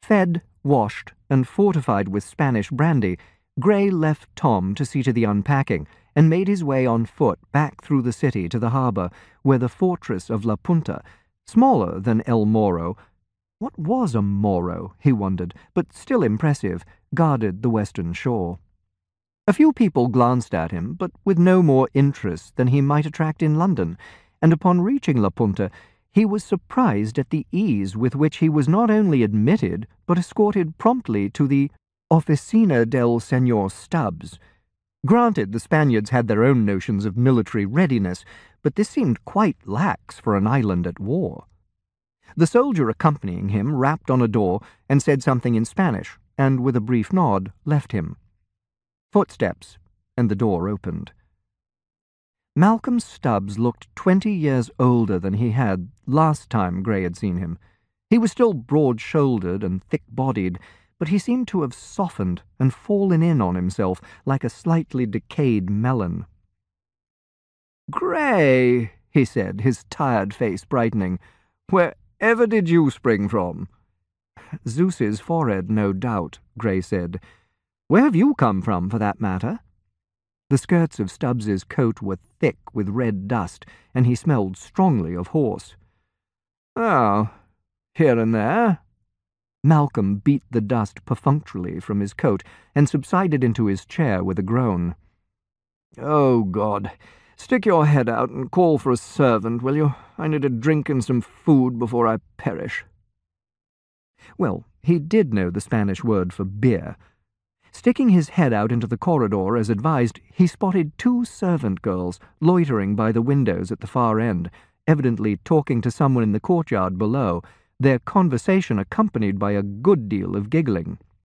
Fed, washed, and fortified with Spanish brandy, Gray left Tom to see to the unpacking and made his way on foot back through the city to the harbour, where the fortress of La Punta, smaller than El Moro — what was a Moro, he wondered, but still impressive — guarded the western shore. A few people glanced at him, but with no more interest than he might attract in London, and upon reaching La Punta, he was surprised at the ease with which he was not only admitted, but escorted promptly to the Oficina del Señor Stubbs. Granted, the Spaniards had their own notions of military readiness, but this seemed quite lax for an island at war. The soldier accompanying him rapped on a door and said something in Spanish, and with a brief nod left him. Footsteps, and the door opened. Malcolm Stubbs looked 20 years older than he had last time Gray had seen him. He was still broad-shouldered and thick-bodied, but he seemed to have softened and fallen in on himself like a slightly decayed melon. "Gray," he said, his tired face brightening, "wherever did you spring from?" "Zeus's forehead, no doubt," Gray said. "Where have you come from, for that matter?" The skirts of Stubbs's coat were thick with red dust, and he smelled strongly of horse. "Oh, here and there." Malcolm beat the dust perfunctorily from his coat and subsided into his chair with a groan. "Oh, God, stick your head out and call for a servant, will you? I need a drink and some food before I perish." Well, he did know the Spanish word for beer. Sticking his head out into the corridor as advised, he spotted 2 servant girls loitering by the windows at the far end, evidently talking to someone in the courtyard below, their conversation accompanied by a good deal of giggling.